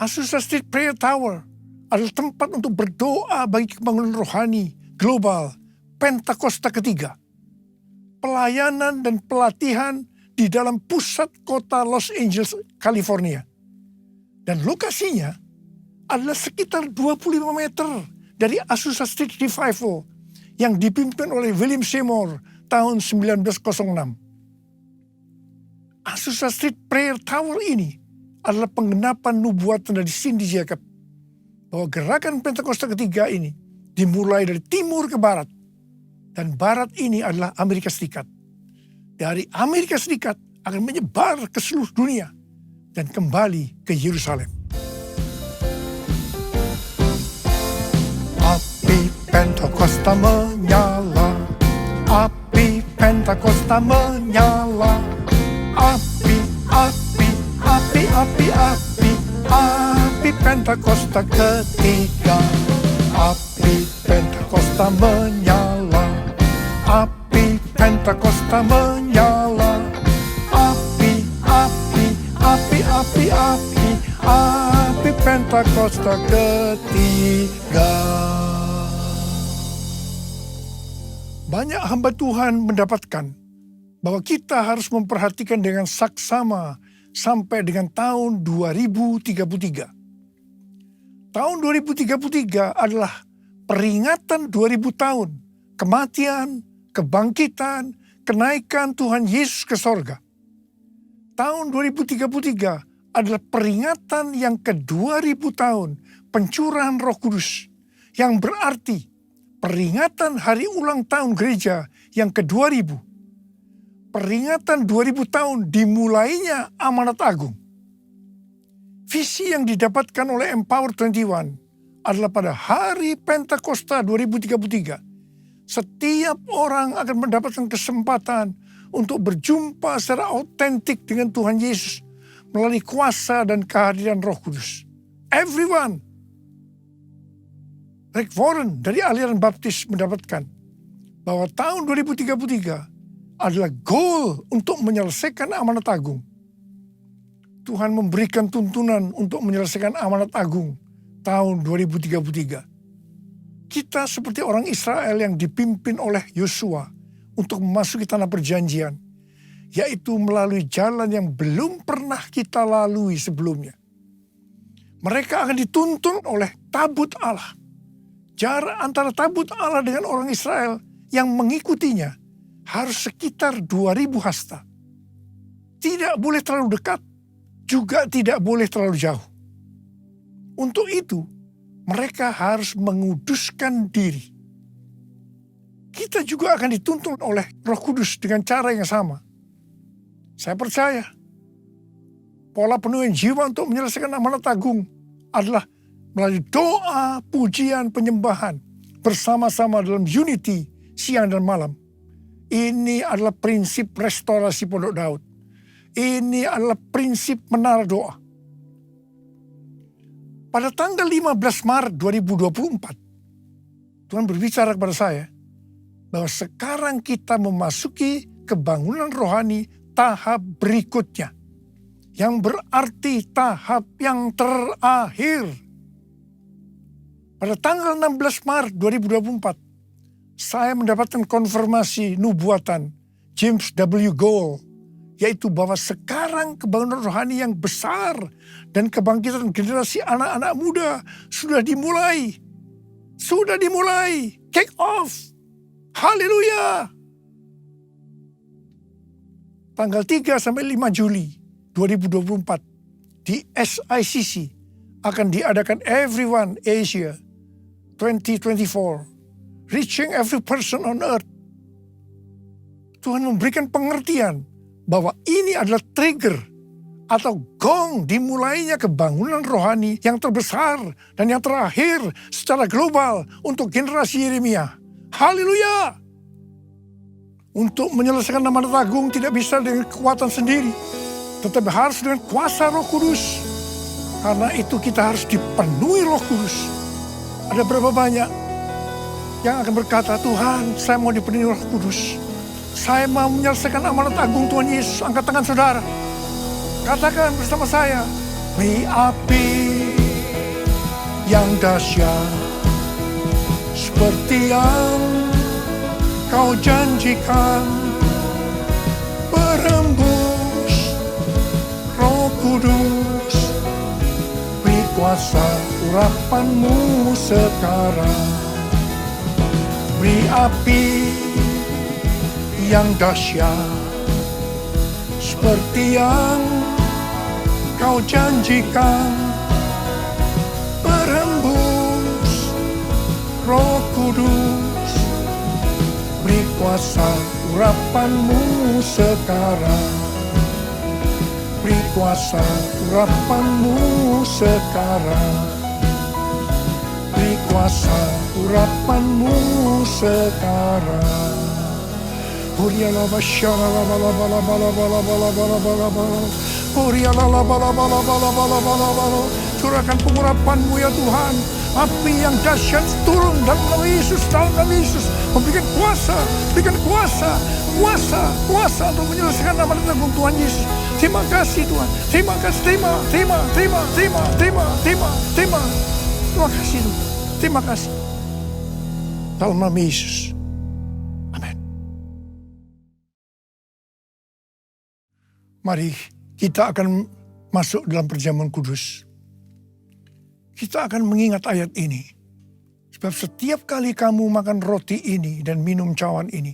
Azusa Street Prayer Tower adalah tempat untuk berdoa bagi kebangunan rohani global Pentakosta ketiga. Pelayanan dan pelatihan di dalam pusat kota Los Angeles, California. Dan lokasinya adalah sekitar 25 meter dari Azusa Street Revival yang dipimpin oleh William Seymour tahun 1906. Azusa Street Prayer Tower ini adalah penggenapan nubuatan dari Cindy Jacob bahwa gerakan Pentakosta ketiga ini dimulai dari timur ke barat, dan barat ini adalah Amerika Serikat. Dari Amerika Serikat akan menyebar ke seluruh dunia dan kembali ke Yerusalem. Api Pentakosta menyala, api Pentakosta menyala, api, api, api, api, api, api Pentakosta ketiga, api Pentakosta menyala, api Pentakosta menyala, api, api, api, api, api, api Pentakosta ketiga. Banyak hamba Tuhan mendapatkan bahwa kita harus memperhatikan dengan saksama sampai dengan tahun 2033. Tahun 2033 adalah peringatan 2000 tahun kematian, kebangkitan, kenaikan Tuhan Yesus ke sorga. Tahun 2033 adalah peringatan yang ke-2000 tahun pencurahan Roh Kudus, yang berarti peringatan hari ulang tahun gereja yang ke-2000. Peringatan 2000 tahun dimulainya amanat agung. Visi yang didapatkan oleh Empower 21 adalah pada hari Pentakosta 2033. Setiap orang akan mendapatkan kesempatan untuk berjumpa secara autentik dengan Tuhan Yesus melalui kuasa dan kehadiran Roh Kudus. Everyone. Rick Warren dari aliran baptis mendapatkan bahwa tahun 2033 adalah goal untuk menyelesaikan amanat agung. Tuhan memberikan tuntunan untuk menyelesaikan amanat agung tahun 2033. Kita seperti orang Israel yang dipimpin oleh Yosua untuk memasuki tanah perjanjian, yaitu melalui jalan yang belum pernah kita lalui sebelumnya. Mereka akan dituntun oleh tabut Allah. Jarak antara tabut Allah dengan orang Israel yang mengikutinya harus sekitar 2000 hasta. Tidak boleh terlalu dekat, juga tidak boleh terlalu jauh. Untuk itu, mereka harus menguduskan diri. Kita juga akan dituntun oleh Roh Kudus dengan cara yang sama. Saya percaya, pola penuhan jiwa untuk menyelesaikan amanat agung adalah melalui doa, pujian, penyembahan bersama-sama dalam unity siang dan malam. Ini adalah prinsip restorasi Pondok Daud. Ini adalah prinsip menara doa. Pada tanggal 15 Maret 2024, Tuhan berbicara kepada saya bahwa sekarang kita memasuki kebangunan rohani tahap berikutnya, yang berarti tahap yang terakhir. Pada tanggal 16 Maret 2024, saya mendapatkan konfirmasi nubuatan James W. Gould, yaitu bahwa sekarang kebangunan rohani yang besar dan kebangkitan generasi anak-anak muda sudah dimulai. Sudah dimulai. Kick off. Haleluya. Tanggal 3 sampai 5 Juli 2024 di SICC akan diadakan Everyone Asia 2024. Reaching every person on earth. Tuhan memberikan pengertian bahwa ini adalah trigger atau gong dimulainya kebangunan rohani yang terbesar dan yang terakhir secara global untuk generasi Yeremia. Haleluya! Untuk menyelesaikan amanat agung tidak bisa dengan kekuatan sendiri, tetapi harus dengan kuasa Roh Kudus. Karena itu kita harus dipenuhi Roh Kudus. Ada berapa banyak yang akan berkata, Tuhan, saya mau dipenuhi Roh Kudus. Saya mau menyelesaikan amanat agung Tuhan Yesus. Angkat tangan saudara. Katakan bersama saya. Beri api yang dahsyat seperti yang kau janjikan, berembus Roh Kudus, beri kuasa urapanmu sekarang. Beri api yang dahsyat seperti yang kau janjikan, berhembus Roh Kudus, beri kuasa urapanmu sekarang. Beri kuasa urapanmu sekarang. Beri kuasa urapanmu sekarang. Huriala basyara la bala bala bala bala bala bala bala bala. Huriala la bala bala bala bala bala bala. Curahkan pengurapan-Mu ya Tuhan. Api yang dahsyat turun dalam nama Yesus, dalam nama Yesus. Memberikan kuasa, berikan kuasa, kuasa, kuasa untuk menyelesaikan nama dan agung Tuhan Yesus. Terima kasih Tuhan, terima kasih, terima kasih Tuhan, terima kasih. Dalam nama Yesus, amin. Mari kita akan masuk dalam perjamuan kudus. Kita akan mengingat ayat ini. Sebab setiap kali kamu makan roti ini dan minum cawan ini,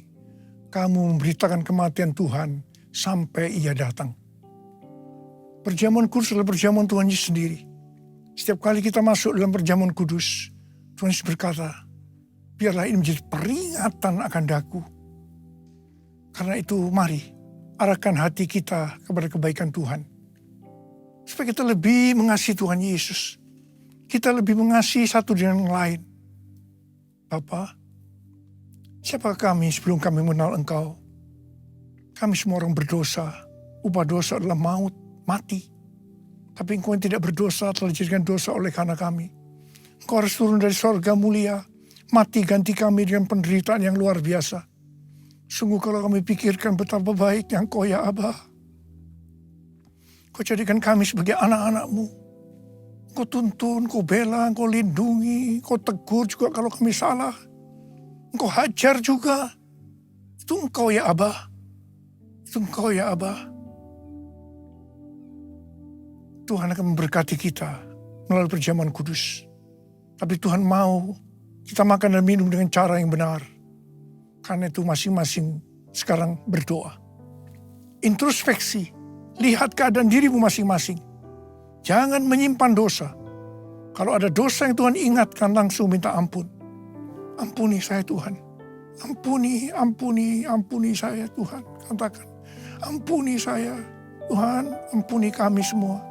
kamu memberitakan kematian Tuhan sampai Ia datang. Perjamuan kudus adalah perjamuan Tuhan Yesus sendiri. Setiap kali kita masuk dalam perjamuan kudus, Tuhan Yesus berkata, biarlah ini menjadi peringatan akan daku. Karena itu mari arahkan hati kita kepada kebaikan Tuhan. Supaya kita lebih mengasihi Tuhan Yesus. Kita lebih mengasihi satu dengan yang lain. Bapa, siapa kami sebelum kami mengenal Engkau? Kami semua orang berdosa. Upah dosa adalah maut, mati. Tapi Engkau yang tidak berdosa telah dijadikan dosa oleh karena kami. Engkau harus turun dari sorga mulia. Mati ganti kami dengan penderitaan yang luar biasa. Sungguh kalau kami pikirkan betapa baiknya Engkau ya Abah. Engkau jadikan kami sebagai anak-anak-Mu. Engkau tuntun, Engkau bela, Engkau lindungi, Engkau tegur juga kalau kami salah. Engkau hajar juga. Itu Engkau ya Abah. Itu Engkau ya Abah. Tuhan akan memberkati kita melalui perjamuan kudus. Tapi Tuhan mau kita makan dan minum dengan cara yang benar. Karena itu masing-masing sekarang berdoa. Introspeksi. Lihat keadaan dirimu masing-masing. Jangan menyimpan dosa. Kalau ada dosa yang Tuhan ingatkan, langsung minta ampun. Ampuni saya Tuhan. Ampuni saya Tuhan. Katakan, ampuni saya Tuhan, ampuni kami semua.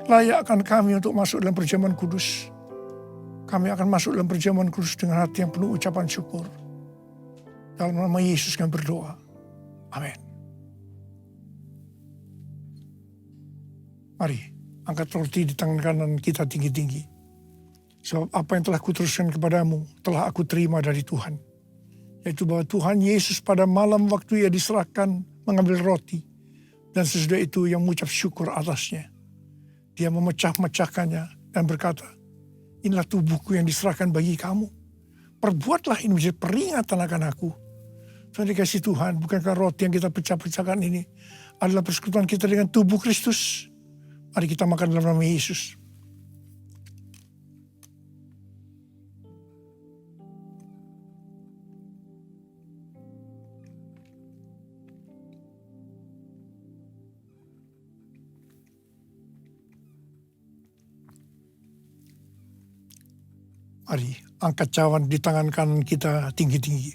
Layakkan kami untuk masuk dalam perjamuan kudus. Kami akan masuk dalam perjamuan kudus dengan hati yang penuh ucapan syukur. Dalam nama Yesus kami berdoa. Amin. Mari. Angkat roti di tangan kanan kita tinggi-tinggi. Sebab apa yang telah kuteruskan kepadamu, telah aku terima dari Tuhan. Yaitu bahwa Tuhan Yesus pada malam waktu Ia diserahkan mengambil roti. Dan sesudah itu yang mengucap syukur atasnya. Dia memecah-mecahkannya dan berkata, inilah tubuhku yang diserahkan bagi kamu. Perbuatlah ini menjadi peringatan akan aku. Tuhan dikasih Tuhan, bukankah roti yang kita pecah-pecahkan ini adalah persekutuan kita dengan tubuh Kristus? Mari kita makan dalam nama Yesus. Mari angkat cawan di tangan kanan kita tinggi-tinggi.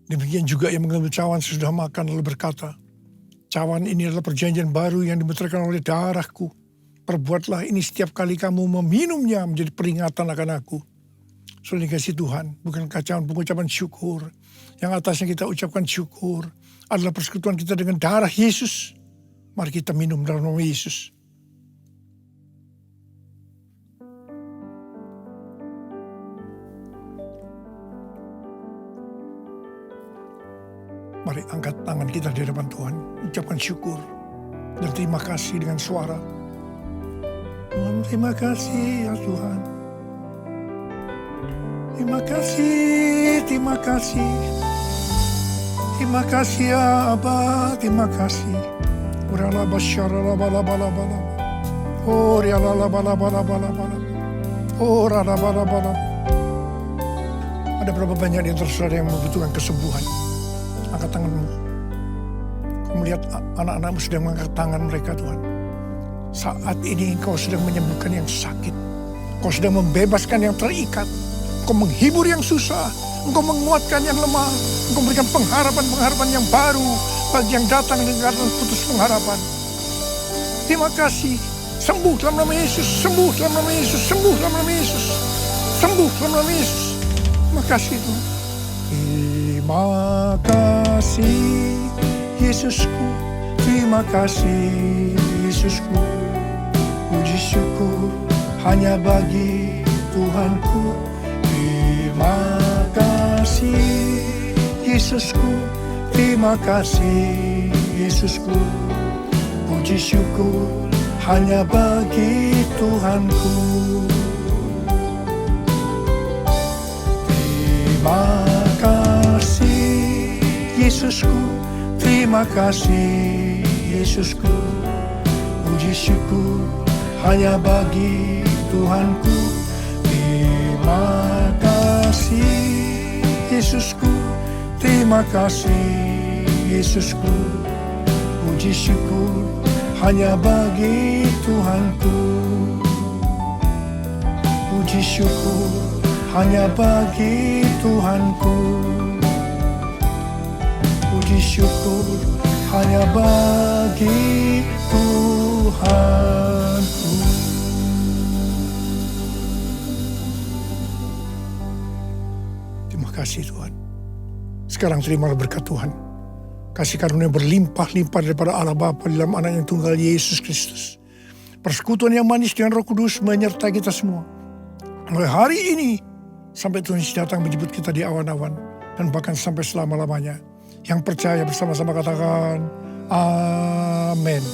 Demikian juga yang mengambil cawan sesudah makan lalu berkata, cawan ini adalah perjanjian baru yang dibenarkan oleh darahku. Perbuatlah ini setiap kali kamu meminumnya menjadi peringatan akan aku. Saudara dikasih Tuhan, bukan cawan pengucapan syukur. Yang atasnya kita ucapkan syukur adalah persekutuan kita dengan darah Yesus. Mari kita minum dalam nama Yesus. Mari angkat tangan kita di hadapan Tuhan. Ucapkan syukur dan terima kasih dengan suara. Tuhan, terima kasih ya Tuhan. Terima kasih, terima kasih. Terima kasih ya Abah, terima kasih. Urala basyara la bala bala bala. Oh, rialala bala bala bala bala. Oh, rada bala bala. Ada berapa banyak di antara saudara yang membutuhkan kesembuhan? Angkat tanganmu. Kau melihat anak-anakmu sedang mengangkat tangan mereka, Tuhan. Saat ini Engkau sedang menyembuhkan yang sakit. Engkau sedang membebaskan yang terikat. Engkau menghibur yang susah. Engkau menguatkan yang lemah. Engkau memberikan pengharapan-pengharapan yang baru bagi yang datang dengan putus pengharapan. Terima kasih. Sembuh dalam nama Yesus. Sembuh dalam nama Yesus. Sembuh dalam nama Yesus. Sembuh dalam nama Yesus. Terima kasih Tuhan. Terima kasih Yesusku. Terima kasih Yesusku. Puji syukur hanya bagi Tuhanku. Terima kasih Yesusku. Terima kasih Yesusku. Puji syukur hanya bagi Tuhanku. Terima kasih Yesusku. Terima kasih Yesusku. Puji syukur hanya bagi Tuhanku. Terima kasih Yesusku. Terima kasih Yesusku. Puji syukur hanya bagi Tuhanku. Puji syukur hanya bagi Tuhanku. Puji syukur hanya bagi Tuhanku. Terima kasih Tuhan. Sekarang terimalah berkat Tuhan. Kasih karunia berlimpah-limpah daripada Allah Bapa dalam anak yang tunggal Yesus Kristus. Persekutuan yang manis dengan Roh Kudus menyertai kita semua. Mulai hari ini sampai Tuhan Yesus datang menjemput kita di awan-awan. Dan bahkan sampai selama-lamanya. Yang percaya bersama-sama katakan amin.